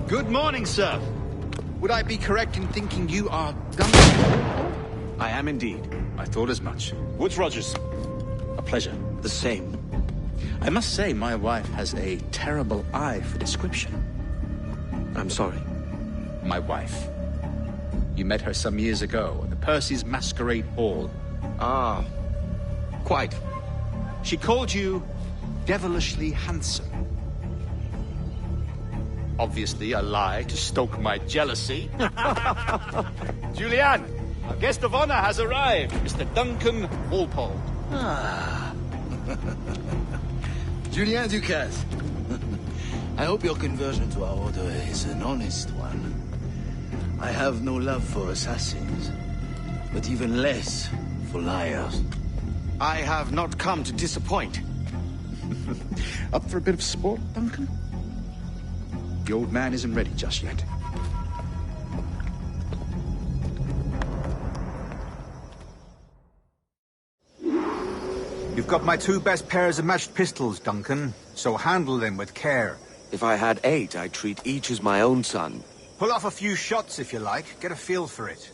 Good morning, sir. Would I be correct in thinking you are Duncan? I am indeed. I thought as much. Woods Rogers. A pleasure. The same. I must say, my wife has a terrible eye for description. I'm sorry. My wife. You met her some years ago at the Percy's Masquerade Ball. Ah, quite. She called you devilishly handsome. Obviously a lie to stoke my jealousy. Julianne, our guest of honor has arrived, Mr. Duncan Walpole. Ah. Julien Ducasse. I hope your conversion to our order is an honest one. I have no love for assassins, but even less for liars. I have not come to disappoint. Up for a bit of sport, Duncan? The old man isn't ready just yet. You've got my 2 best pairs of matched pistols, Duncan, so handle them with care. If I had 8, I'd treat each as my own son. Pull off a few shots if you like, get a feel for it.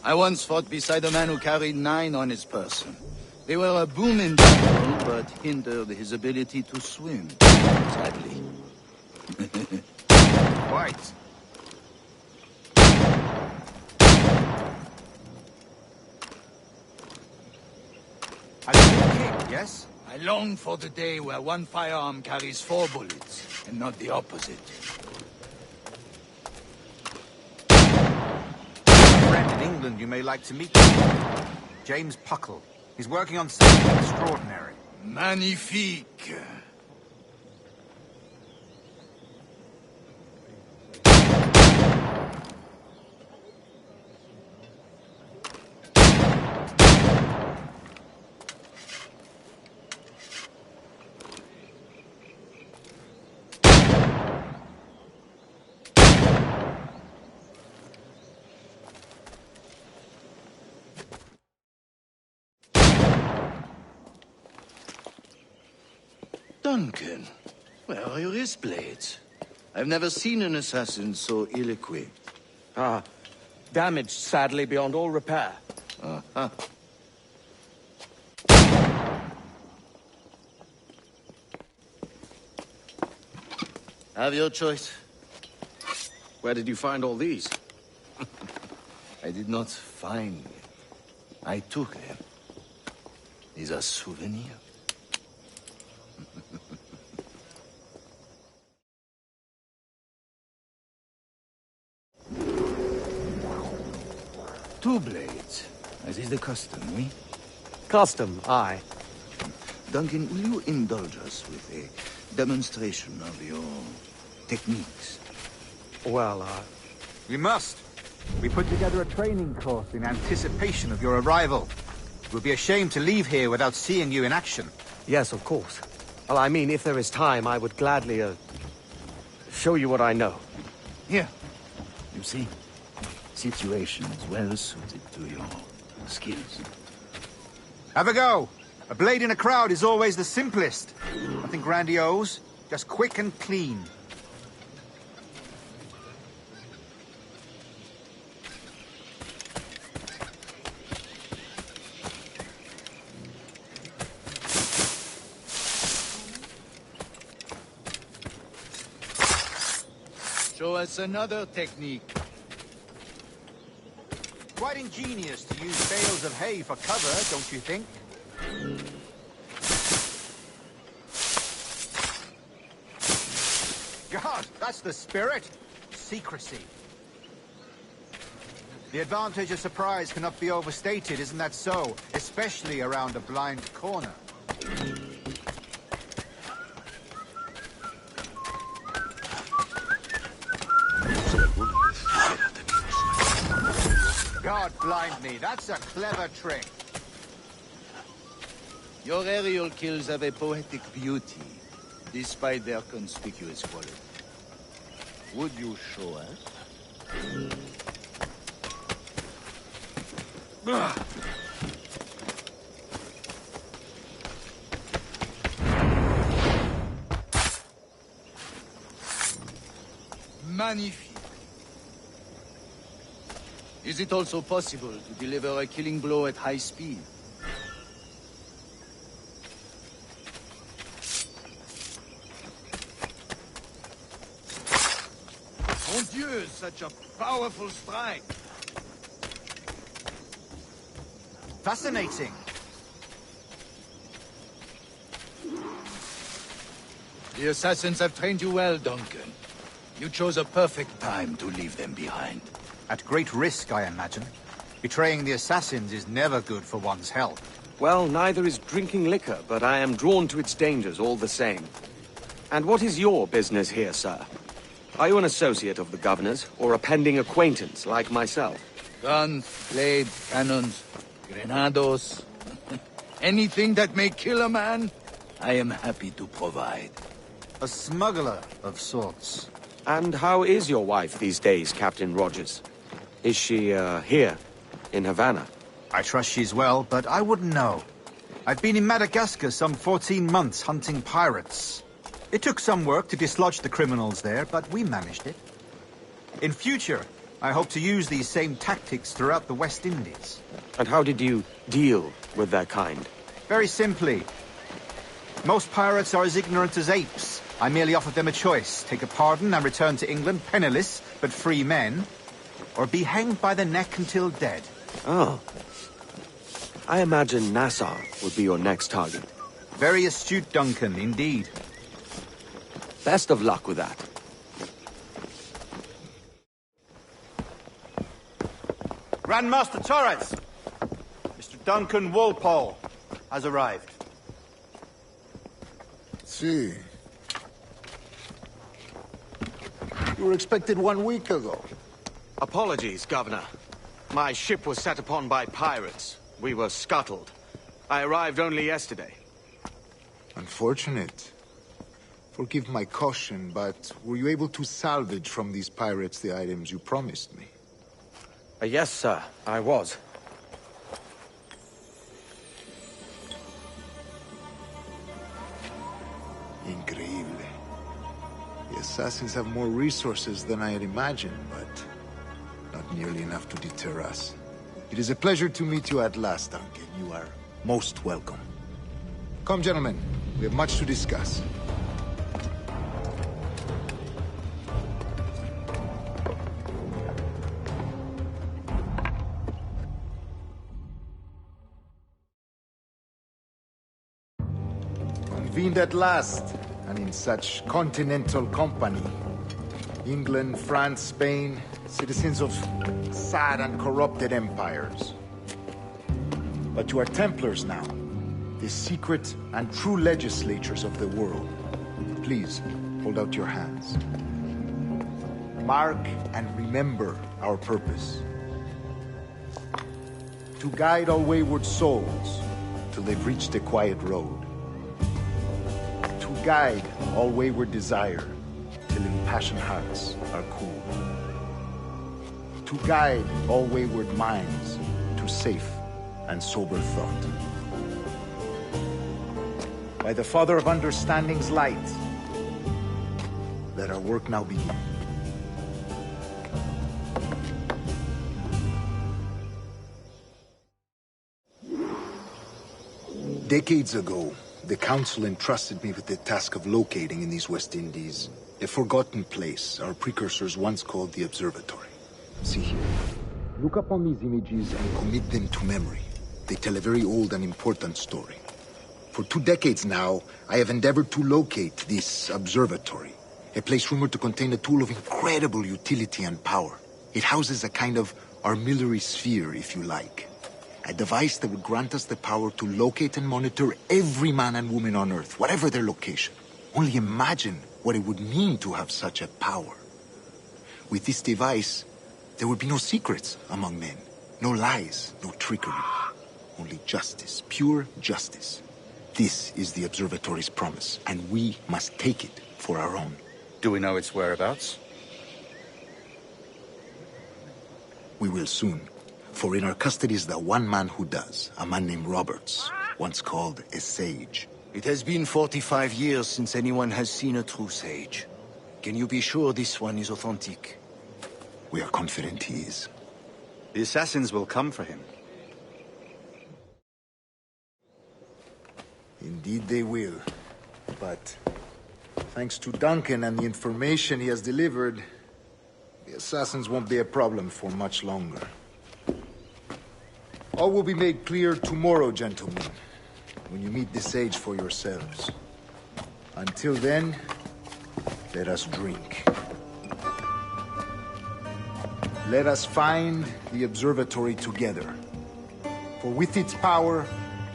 I once fought beside a man who carried 9 on his person. They were a boon in battle, but hindered his ability to swim, sadly. Right. A little kick, yes? I long for the day where one firearm carries 4 bullets, and not the opposite. A friend in England you may like to meet. James Puckle. He's working on something extraordinary. Magnifique! Duncan, where are your wrist blades? I've never seen an assassin so ill-equipped. Ah, damaged sadly beyond all repair. Uh-huh. Have your choice. Where did you find all these? I did not find them. I took them. These are souvenirs. Two blades, as is the custom, eh? Custom, aye. Duncan, will you indulge us with a demonstration of your techniques? Well, We must. We put together a training course in anticipation of your arrival. It would be a shame to leave here without seeing you in action. yes, of course. Well, I mean, if there is time, I would gladly, show you what I know. Here. You see? Situations well suited to your skills. Have a go. A blade in a crowd is always the simplest. Nothing grandiose, just quick and clean. Show us another technique. Quite ingenious to use bales of hay for cover, don't you think? God, that's the spirit. Secrecy. The advantage of surprise cannot be overstated, isn't that so? Especially around a blind corner. God blind me, that's a clever trick. Your aerial kills have a poetic beauty, despite their conspicuous quality. Would you show us? Magnifique. Is it also possible to deliver a killing blow at high speed? Mon Dieu, such a powerful strike! Fascinating. The assassins have trained you well, Duncan. You chose a perfect time to leave them behind. At great risk, I imagine. Betraying the assassins is never good for one's health. Well, neither is drinking liquor, but I am drawn to its dangers all the same. And what is your business here, sir? Are you an associate of the governor's, or a pending acquaintance like myself? Guns, blades, cannons, grenados. Anything that may kill a man, I am happy to provide. A smuggler of sorts. And how is your wife these days, Captain Rogers? Is she, here, in Havana? I trust she's well, but I wouldn't know. I've been in Madagascar some 14 months hunting pirates. It took some work to dislodge the criminals there, but we managed it. In future, I hope to use these same tactics throughout the West Indies. And how did you deal with their kind? Very simply. Most pirates are as ignorant as apes. I merely offered them a choice. Take a pardon and return to England penniless, but free men. Or be hanged by the neck until dead. Oh. I imagine Nassau would be your next target. Very astute, Duncan, indeed. Best of luck with that. Grandmaster Torres! Mr. Duncan Walpole has arrived. See. You were expected 1 week ago. Apologies, Governor. My ship was set upon by pirates. We were scuttled. I arrived only yesterday. Unfortunate. Forgive my caution, but were you able to salvage from these pirates the items you promised me? Yes, sir, I was. Increíble. The assassins have more resources than I had imagined, but not nearly enough to deter us. It is a pleasure to meet you at last, Duncan. You are most welcome. Come, gentlemen. We have much to discuss. Convened at last, and in such continental company. England, France, Spain, citizens of sad and corrupted empires. But you are Templars now, the secret and true legislators of the world. Please, hold out your hands. Mark and remember our purpose. To guide all wayward souls till they've reached a quiet road. To guide all wayward desire till impassioned hearts are cool. To guide all wayward minds to safe and sober thought. By the Father of Understanding's light, let our work now begin. Decades ago, the Council entrusted me with the task of locating in these West Indies a forgotten place our precursors once called the Observatory. See here. Look upon these images and commit them to memory. They tell a very old and important story. For 2 decades now, I have endeavored to locate this observatory, a place rumored to contain a tool of incredible utility and power. It houses a kind of armillary sphere, if you like. A device that would grant us the power to locate and monitor every man and woman on Earth, whatever their location. Only imagine what it would mean to have such a power. With this device, there would be no secrets among men, no lies, no trickery. Only justice, pure justice. This is the Observatory's promise, and we must take it for our own. Do we know its whereabouts? We will soon. For in our custody is the one man who does, a man named Roberts, once called a sage. It has been 45 years since anyone has seen a true sage. Can you be sure this one is authentic? We are confident he is. The assassins will come for him. Indeed they will. But thanks to Duncan and the information he has delivered, the assassins won't be a problem for much longer. All will be made clear tomorrow, gentlemen, when you meet the sage for yourselves. Until then, let us drink. Let us find the observatory together. For with its power,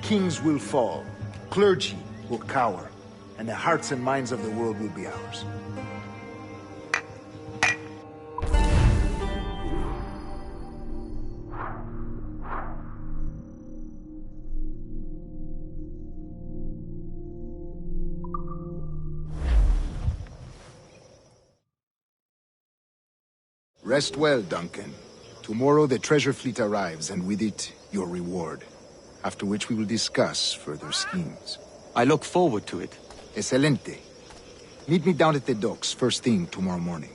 kings will fall, clergy will cower, and the hearts and minds of the world will be ours. Rest well, Duncan. Tomorrow the treasure fleet arrives, and with it, your reward. After which we will discuss further schemes. I look forward to it. Excelente. Meet me down at the docks first thing tomorrow morning.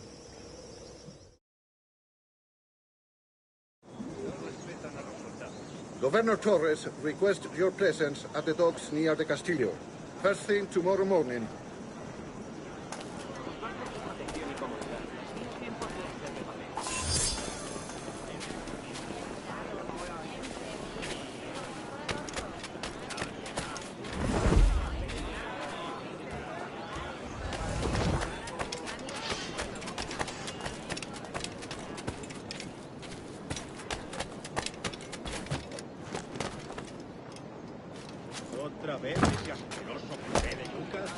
Governor Torres requests your presence at the docks near the Castillo. First thing tomorrow morning. ¿Otra vez ese asqueroso puré de yucas?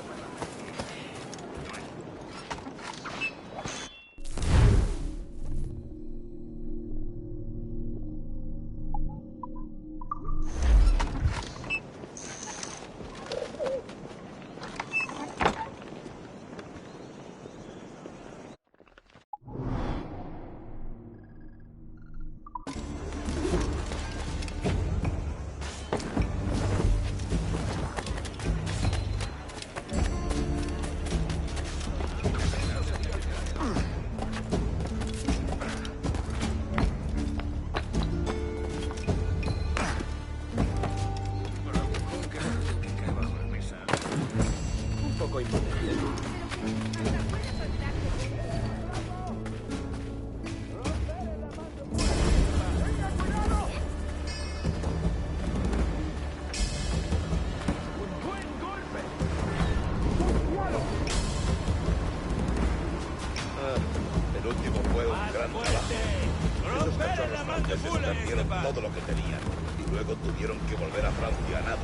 Perdieron todo lo que tenían y luego tuvieron que volver a Francia a nado.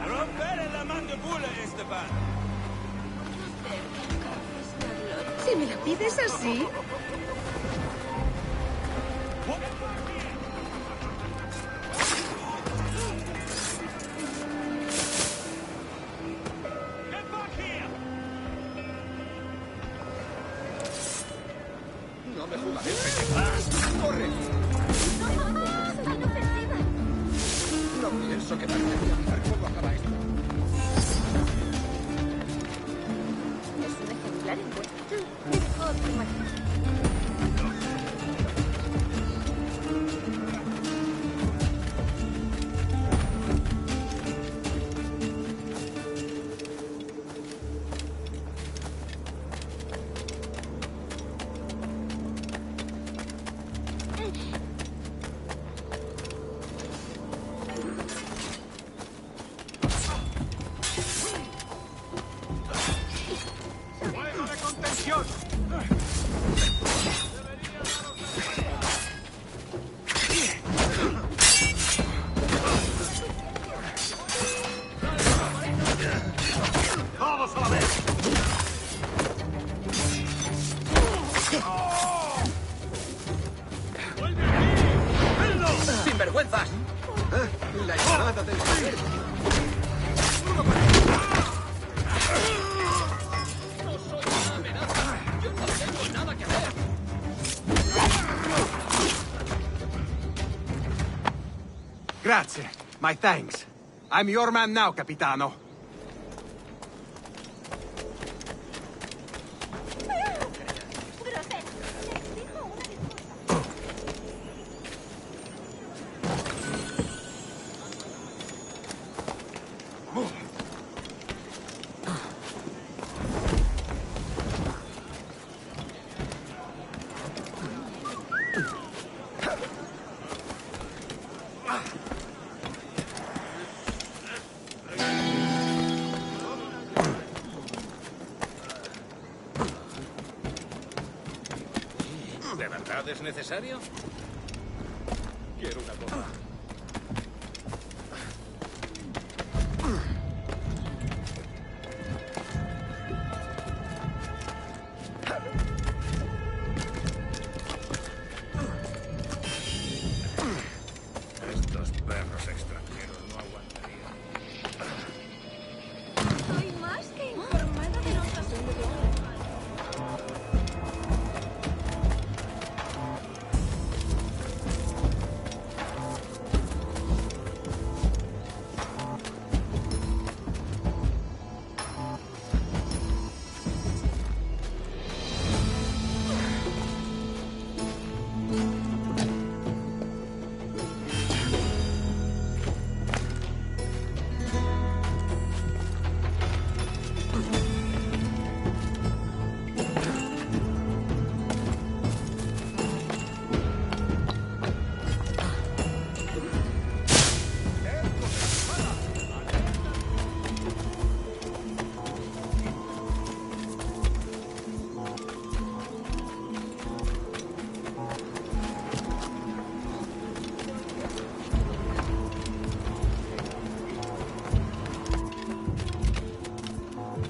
¡Romper la mandíbula, Esteban! Si me la pides así... No me jugaré. ¡Corre! No pienso quedarme aquí a mirar cómo acaba esto. Es un ejemplar en vuestra. Mejor que matar. ¡Sinvergüenzas! La llamada del poder. ¡No soy una amenaza! ¡Yo no tengo nada que hacer! Grazie. My thanks. I'm your man now, Capitano. ¿verdad es necesario? Quiero una bomba. Estos perros extranjeros no aguantarían. Estoy más que informada de los asuntos.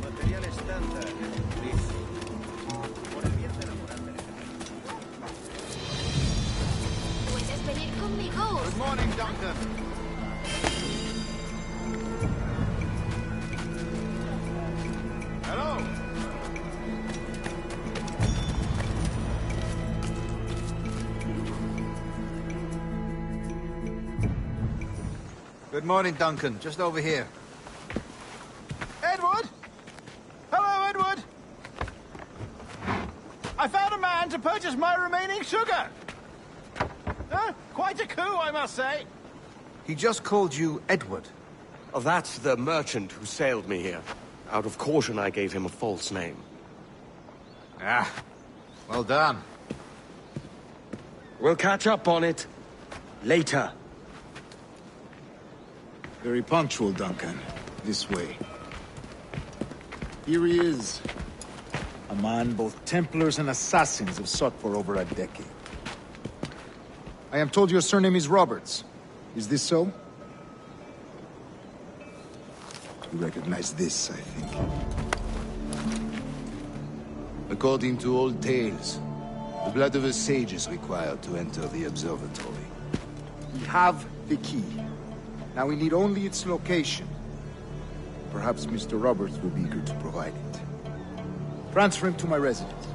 Material estándar, Chris. Por el bien de la moral del ¿Puedes venir conmigo? Good morning, Duncan. Hello. Good morning, Duncan. Just over here. Edward? Hello, Edward. I found a man to purchase my remaining sugar. Quite a coup, I must say. He just called you Edward. Oh, that's the merchant who sailed me here. Out of caution, I gave him a false name. Ah, well done. We'll catch up on it later. Very punctual, Duncan. This way. Here he is. A man both Templars and Assassins have sought for over a decade. I am told your surname is Roberts. Is this so? You recognize this, I think. According to old tales, the blood of a sage is required to enter the observatory. We have the key. Now we need only its location. Perhaps Mr. Roberts will be eager to provide it. Transfer him to my residence.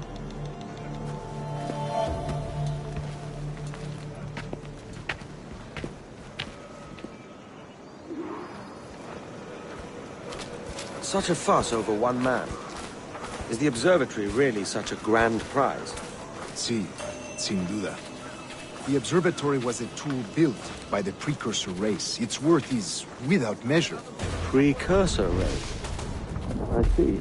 Such a fuss over one man. Is the observatory really such a grand prize? Sí, sin duda. The observatory was a tool built by the precursor race. Its worth is without measure. Precursor race. I see.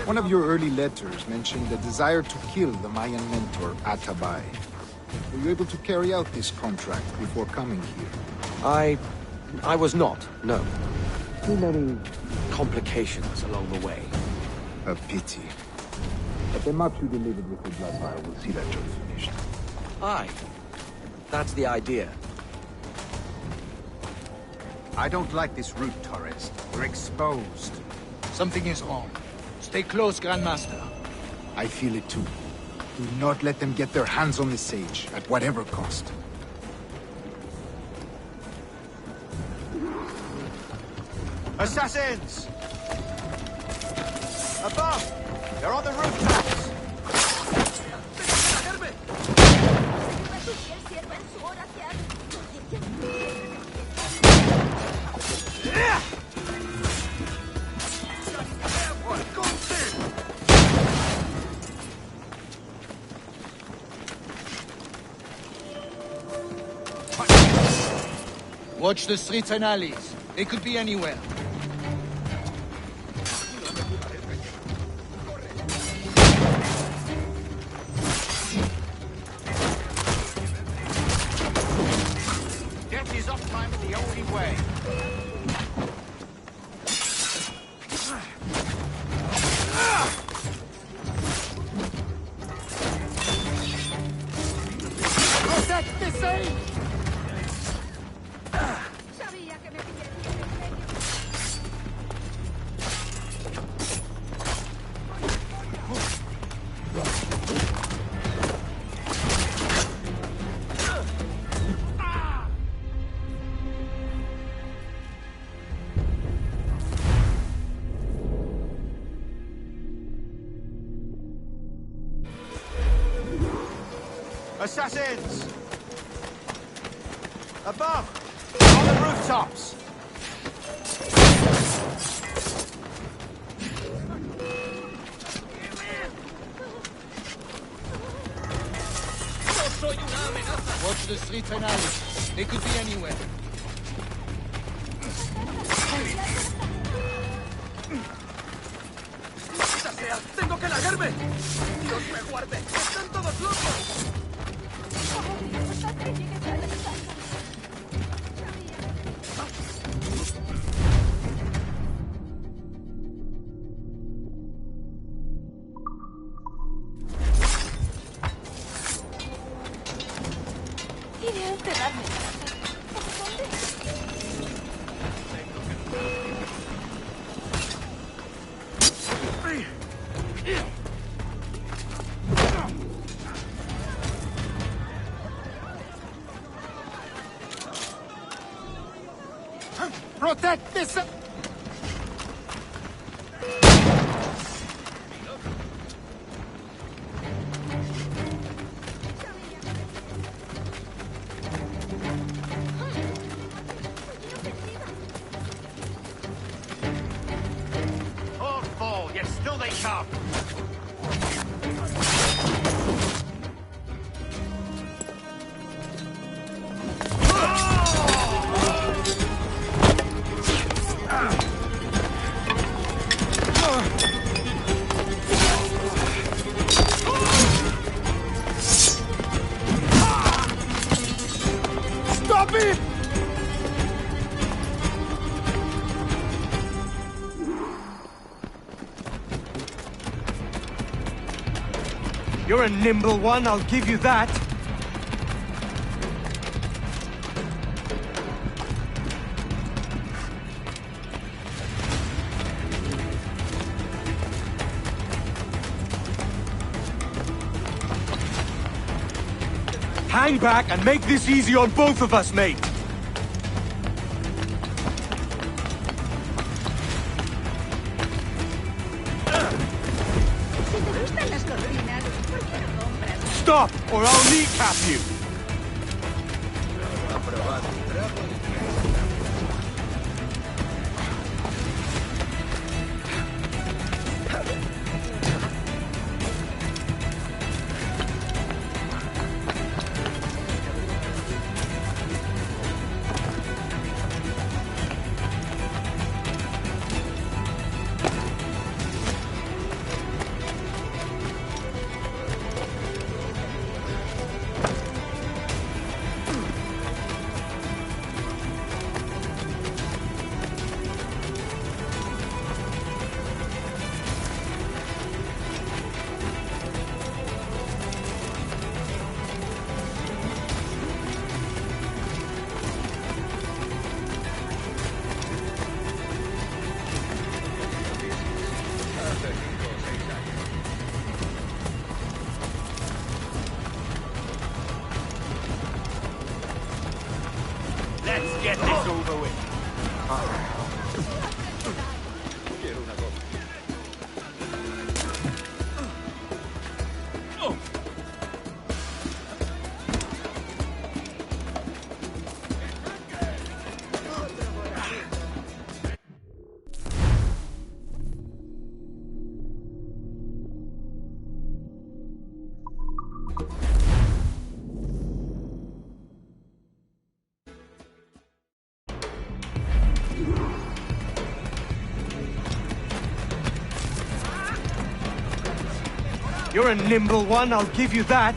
One of your early letters mentioned the desire to kill the Mayan mentor, Atabay. Were you able to carry out this contract before coming here? I was not, no. Too many complications along the way. A pity. But the map you delivered with the blood vial will see that job finished. Aye. That's the idea. I don't like this route, Torres. We're exposed. Something is wrong. Stay close, Grandmaster. I feel it too. Do not let them get their hands on the sage, at whatever cost. Assassins! Above! They're on the rooftops! Watch the streets and alleys. They could be anywhere. Death is oftentimes the only way. Sabía que me pillaría en medio. Assassins! Above! On the rooftops! Watch the streets and alleys. They could be anywhere. ¡Maldita sea! ¡Tengo que largarme! ¡Dios me guarde! ¡Están todos locos! Iré a enterrarme. Protect this! All fall, yet still they come. Stop it! You're a nimble one, I'll give you that. Hang back and make this easy on both of us, mate. Si te gustan las cortinas, ¿por qué no compras? Stop, or I'll kneecap you. Let's get this over with. You're a nimble one, I'll give you that.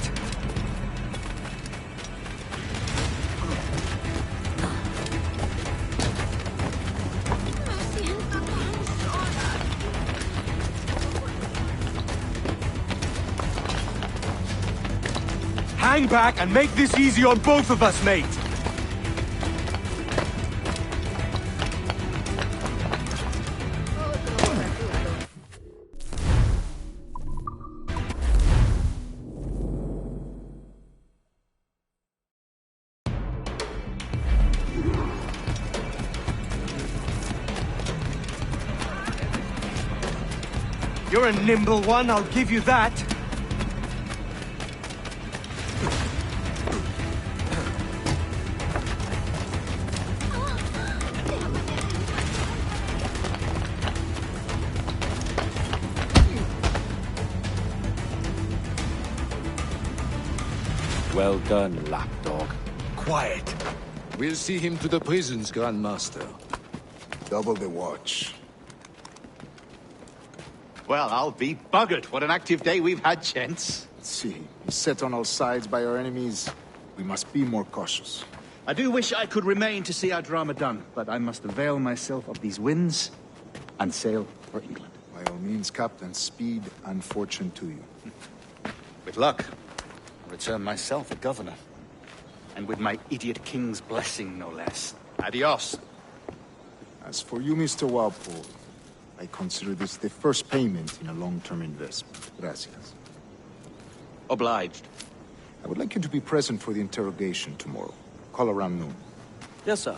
Me siento tan sola. Hang back and make this easy on both of us, mate! You're a nimble one, I'll give you that. Well done, lapdog. Quiet. We'll see him to the prisons, Grandmaster. Double the watch. Well, I'll be buggered. What an active day we've had, gents. Let's see. Beset on all sides by our enemies. We must be more cautious. I do wish I could remain to see our drama done, but I must avail myself of these winds and sail for England. By all means, Captain, speed and fortune to you. With luck, I'll return myself a governor. And with my idiot king's blessing, no less. Adios. As for you, Mr. Walpole, I consider this the first payment in a long-term investment. Gracias. Obliged. I would like you to be present for the interrogation tomorrow. Call around noon. Yes, sir.